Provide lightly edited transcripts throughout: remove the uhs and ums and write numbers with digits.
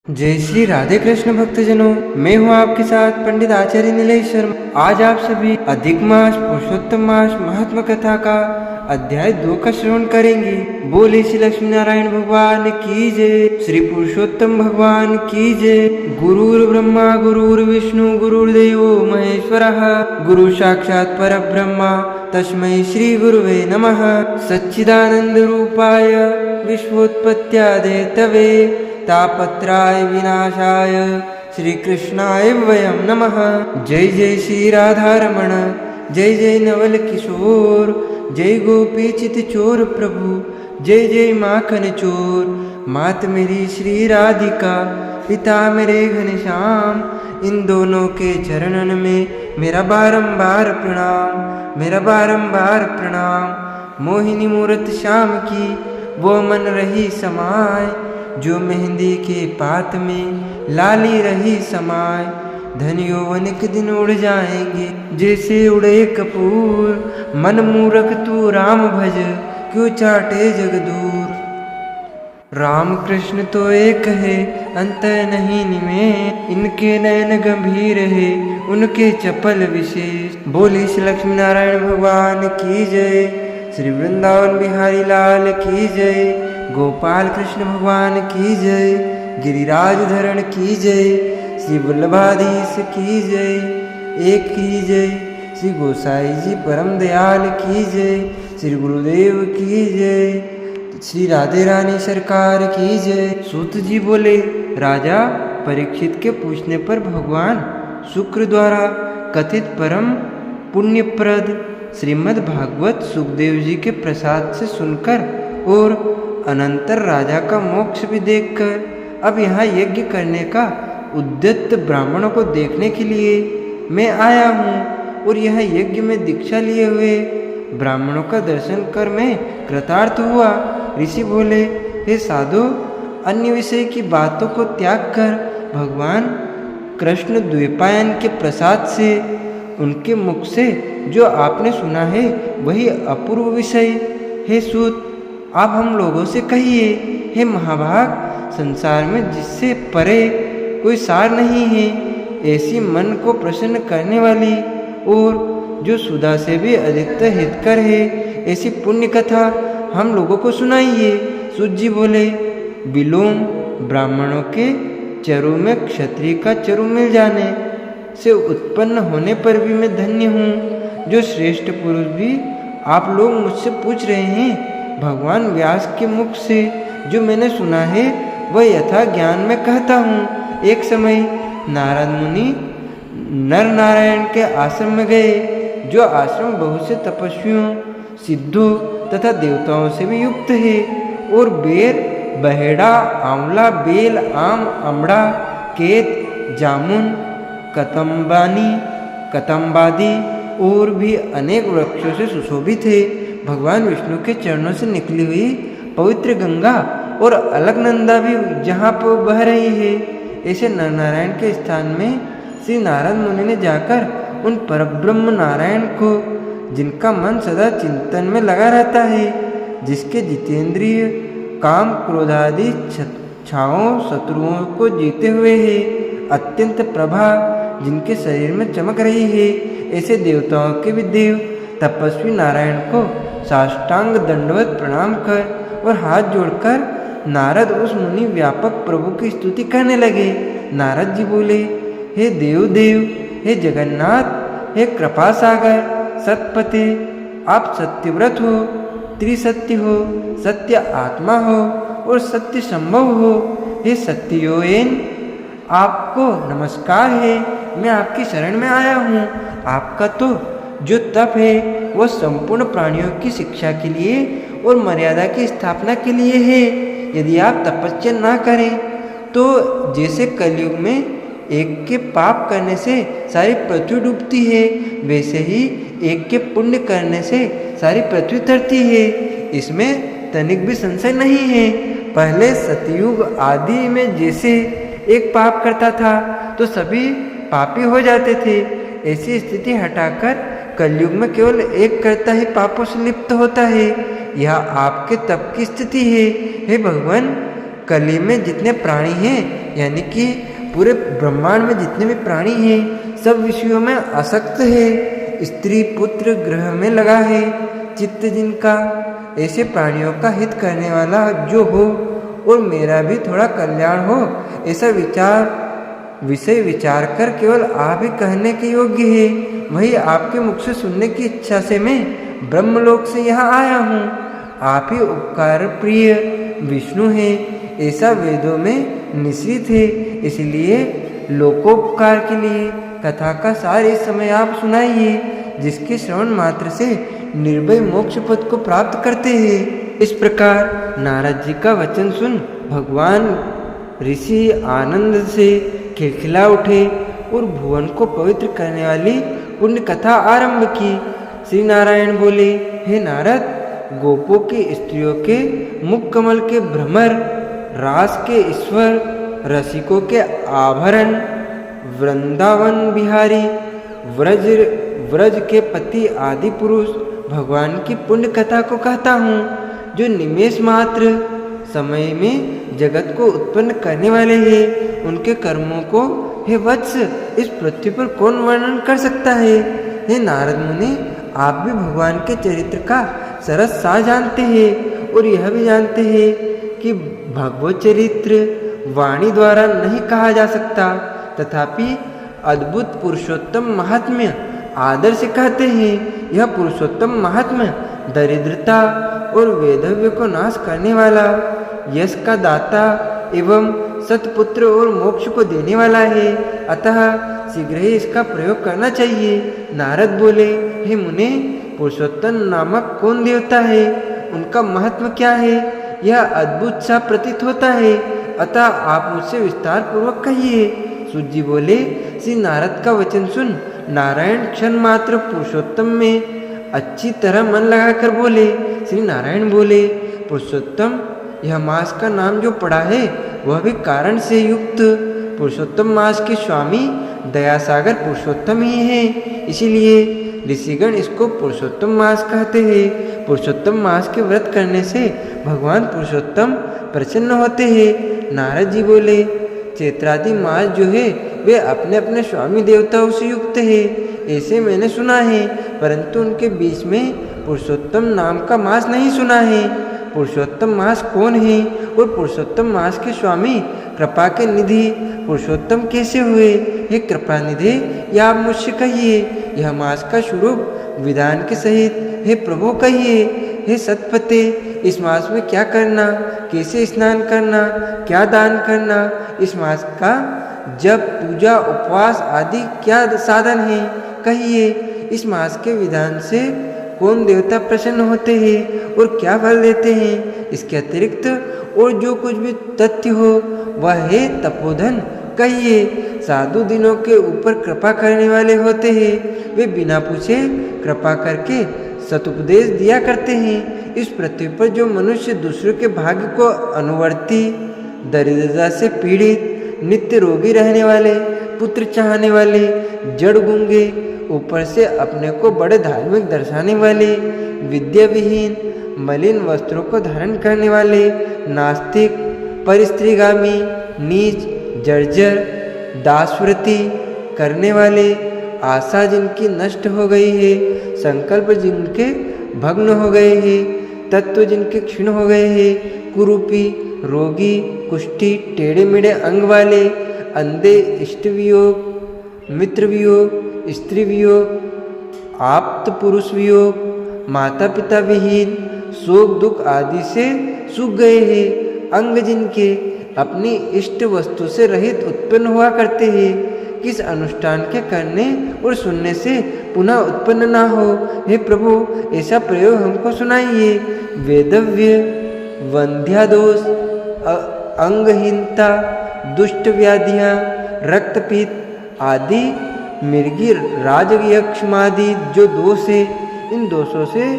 जय श्री राधे कृष्ण भक्तजनों, मैं हूँ आपके साथ पंडित आचार्य नीलेश शर्मा। आज आप सभी अधिक मास पुरुषोत्तम मास महात्मा कथा का अध्याय 2 का श्रवण करेंगे। बोले श्री लक्ष्मी नारायण भगवान की जय, श्री पुरुषोत्तम भगवान की जय। गुरुर् ब्रह्मा गुरुर्विष्णु गुरुर्देवो महेश्वरः, गुरु साक्षात् परब्रह्म तस्मै श्री गुरुवे नमः। सच्चिदानंद रूपाय विश्वोत्पत्त्यादिहेतवे तापत्राय विनाशाय श्री कृष्णाय वयं नमः। जय जय श्री राधारमण, जय जय नवल किशोर, जय गोपी चित चोर प्रभु, जय जय माखन चोर। मात मेरी श्री राधिका, पिता मेरे घनश्याम, इन दोनों के चरणन में मेरा बारंबार प्रणाम, मेरा बारंबार प्रणाम। मोहिनी मूरत श्याम की वो मन रही समाय, जो मेहंदी के पात में लाली रही समाय। धन यौवन के दिन उड़ जाएंगे जैसे उड़े कपूर, मन मूरख तू राम भज क्यों चाटे जग दूर। राम कृष्ण तो एक है अंत नहीं निमें, इनके नयन गंभीर है उनके चपल विशेष। बोली श्री लक्ष्मी नारायण भगवान की जय, श्री वृंदावन बिहारी लाल की जय, गोपाल कृष्ण भगवान की जय, गिरिराज धरण की जय, श्री वल्लभाधीश की जय, एक की जय, श्री गोसाई जी परम दयाल की जय, श्री गुरुदेव की जय, श्री राधे रानी सरकार की जय। सूत जी बोले, राजा परीक्षित के पूछने पर भगवान शुक्र द्वारा कथित परम पुण्यप्रद श्रीमद् भागवत सुखदेव जी के प्रसाद से सुनकर और अनंतर राजा का मोक्ष भी देखकर अब यहाँ यज्ञ करने का उद्यत ब्राह्मणों को देखने के लिए मैं आया हूँ, और यह यज्ञ में दीक्षा लिए हुए ब्राह्मणों का दर्शन कर मैं कृतार्थ हुआ। ऋषि बोले, हे साधु, अन्य विषय की बातों को त्याग कर भगवान कृष्ण द्वैपायन के प्रसाद से, उनके मुख से जो आपने सुना है वही अपूर्व विषय है। सूत, आप हम लोगों से कहिए, हे महाभाग, संसार में जिससे परे कोई सार नहीं है, ऐसी मन को प्रसन्न करने वाली और जो सुधा से भी अधिकतर हितकर है, ऐसी पुण्य कथा हम लोगों को सुनाइए। सूत जी बोले, विलोम ब्राह्मणों के चरु में क्षत्रिय का चरु मिल जाने से उत्पन्न होने पर भी मैं धन्य हूँ। जो श्रेष्ठ पुरुष भी आप लोग मुझसे पूछ रहे हैं, भगवान व्यास के मुख से जो मैंने सुना है वह यथा ज्ञान में कहता हूँ। एक समय नारद मुनि नर नारायण के आश्रम में गए, जो आश्रम बहुत से तपस्वियों, सिद्धों तथा देवताओं से भी युक्त है, और बेर, बहेड़ा, आंवला, बेल, आम, अमड़ा, केत, जामुन, कतम्बादी और भी अनेक वृक्षों से सुशोभित है। भगवान विष्णु के चरणों से निकली हुई पवित्र गंगा और अलकनंदा भी जहाँ पर बह रही है। ऐसे नर नारायण के स्थान में श्री नारद मुनि ने जाकर उन परब्रह्म नारायण को, जिनका मन सदा चिंतन में लगा रहता है, जिसके जितेंद्रिय काम क्रोधादि छाओं शत्रुओं को जीते हुए है, अत्यंत प्रभा जिनके शरीर में चमक रही है, ऐसे देवताओं के भी देव तपस्वी नारायण को साष्टांग दंडवत प्रणाम कर और हाथ जोड़कर नारद उस मुनि व्यापक प्रभु की स्तुति करने लगे। नारद जी बोले, हे देव देव, हे जगन्नाथ, हे कृपा सागर, सतपते, आप सत्यव्रत हो, त्रिसत्य हो, सत्य आत्मा हो और सत्य संभव हो। हे सत्ययोयन, आपको नमस्कार है, मैं आपकी शरण में आया हूँ। आपका तो जो तप है वह संपूर्ण प्राणियों की शिक्षा के लिए और मर्यादा की स्थापना के लिए है। यदि आप तपस्या ना करें तो जैसे कलयुग में एक के पाप करने से सारी पृथ्वी डूबती है, वैसे ही एक के पुण्य करने से सारी पृथ्वी तरती है। इसमें तनिक भी संशय नहीं है। पहले सतयुग आदि में जैसे एक पाप करता था तो सभी पापी हो जाते थे, ऐसी स्थिति हटाकर कलयुग में केवल एक करता ही पापों से लिप्त होता है। यह आपके तप की स्थिति है। हे भगवान, कली में जितने प्राणी हैं, यानी कि पूरे ब्रह्मांड में जितने भी प्राणी हैं, सब विषयों में आसक्त है, स्त्री पुत्र ग्रह में लगा है। चित्त जिनका ऐसे प्राणियों का हित करने वाला जो हो और मेरा भी थोड़ा कल्याण हो, ऐसा विषय विचार कर केवल आप ही कहने के योग्य है। वही आपके मुख से सुनने की इच्छा से मैं ब्रह्मलोक से यहाँ आया हूँ। आप ही उपकार प्रिय विष्णु हैं, ऐसा वेदों में निश्चित है। इसलिए लोकोपकार के लिए कथा का सार इस समय आप सुनाइए, जिसके श्रवण मात्र से निर्भय मोक्ष पद को प्राप्त करते हैं। इस प्रकार नारद जी का वचन सुन भगवान ऋषि आनंद से खिलखिला उठे और भुवन को पवित्र करने वाली पुण्य कथा आरंभ की। श्री नारायण बोले, हे नारद, गोपों की स्त्रियों के मुख कमल के भ्रमर, रास के ईश्वर, रसिकों के आभरण, वृंदावन बिहारी, व्रज के पति आदि पुरुष भगवान की पुण्य कथा को कहता हूँ, जो निमेष मात्र समय में जगत को उत्पन्न करने वाले हैं। उनके कर्मों को हे वत्स इस पृथ्वी पर कौन वर्णन कर सकता है। हे नारद मुनि, आप भी भगवान के चरित्र का सरस सार जानते हैं और यह भी जानते हैं कि भगवत चरित्र वाणी द्वारा नहीं कहा जा सकता, तथापि अद्भुत पुरुषोत्तम महात्म्य आदर से कहते हैं। यह पुरुषोत्तम महात्म्य दरिद्रता और वैधव्य को नाश करने वाला, यश का दाता एवं सतपुत्र और मोक्ष को देने वाला है, अतः शीघ्र ही इसका प्रयोग करना चाहिए। नारद बोले, हे मुने, पुरुषोत्तम नामक कौन देवता है, उनका महत्व क्या है, यह अद्भुत सा प्रतीत होता है, अतः आप मुझसे विस्तार पूर्वक कहिए। सूत जी बोले, श्री नारद का वचन सुन नारायण क्षण मात्र पुरुषोत्तम में अच्छी तरह मन लगाकर बोले। श्री नारायण बोले, पुरुषोत्तम, यह मास का नाम जो पड़ा है वह भी कारण से युक्त पुरुषोत्तम मास के स्वामी दयासागर पुरुषोत्तम ही है, इसीलिए ऋषिगण इसको पुरुषोत्तम मास कहते हैं। पुरुषोत्तम मास के व्रत करने से भगवान पुरुषोत्तम प्रसन्न होते हैं। नारद जी बोले, चैत्रादि मास जो है वे अपने अपने स्वामी देवताओं से युक्त है, ऐसे मैंने सुना है, परंतु उनके बीच में पुरुषोत्तम नाम का मास नहीं सुना है। पुरुषोत्तम मास कौन है और पुरुषोत्तम मास के स्वामी कृपा के निधि पुरुषोत्तम कैसे हुए। हे कृपा निधि, या आप मुझसे कहिए, यह मास का स्वरूप विधान के सहित हे प्रभु कहिए। हे सतपते, इस मास में क्या करना, कैसे स्नान करना, क्या दान करना, इस मास का जप पूजा उपवास आदि क्या साधन है, कहिए। इस मास के विधान से कौन देवता प्रसन्न होते हैं और क्या फल देते हैं। इसके अतिरिक्त और जो कुछ भी तथ्य हो वह है तपोधन, कहिए। साधु दिनों के ऊपर कृपा करने वाले होते हैं, वे बिना पूछे कृपा करके सतुपदेश दिया करते हैं। इस पृथ्वी पर जो मनुष्य दूसरों के भाग्य को अनुवर्ती, दरिद्रता से पीड़ित, नित्य रोगी रहने वाले, पुत्र चाहने वाले, जड़ गूंगे, ऊपर से अपने को बड़े धार्मिक दर्शाने वाले, विद्या विहीन, मलिन वस्त्रों को धारण करने वाले, नास्तिक, परिस्त्रीगामी, नीच, जर्जर, दासव्रती करने वाले, आशा जिनकी नष्ट हो गई है, संकल्प जिनके भग्न हो गए हैं, तत्व जिनके क्षीण हो गए हैं, कुरूपी, रोगी, कुष्ठी, टेढ़े मेढ़े अंग वाले, अंधे, इष्ट वियोग, मित्र वियोग, स्त्री वियोग, आप्त पुरुष वियोग, माता पिता विहीन, शोक दुख आदि से सूख गए हैं, अंग जिनके अपनी इष्ट वस्तु से रहित उत्पन्न हुआ करते हैं, किस अनुष्ठान के करने और सुनने से पुनः उत्पन्न ना हो। हे प्रभु, ऐसा प्रयोग हमको सुनाइए। वेदव्य, वंध्यादोष, अंगहीनता, दुष्ट व्याधियाँ, रक्तपीत आदि मृगी राजयक्षमादि जो दोष है, इन दोषों से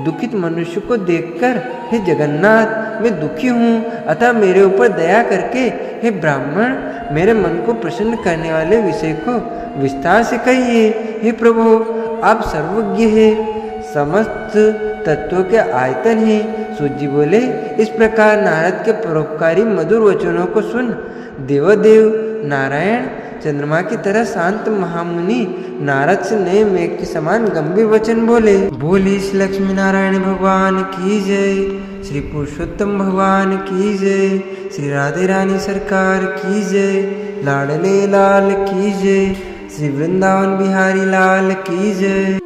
दुखित मनुष्य को देखकर हे जगन्नाथ, मैं दुखी हूँ, अतः मेरे ऊपर दया करके हे ब्राह्मण, मेरे मन को प्रसन्न करने वाले विषय को विस्तार से कहिए। हे प्रभु, आप सर्वज्ञ है, समस्त तत्वों के आयतन है। सूत जी बोले, इस प्रकार नारद के परोपकारी मधुर वचनों को सुन देवदेव नारायण चंद्रमा की तरह शांत महामुनि नारद से नए मेघ के समान गंभीर वचन बोले। बोली श्री लक्ष्मी नारायण भगवान की जय, श्री पुरुषोत्तम भगवान की जय, श्री राधे रानी सरकार की जय, लाडले लाल की जय, श्री वृंदावन बिहारी लाल की जय।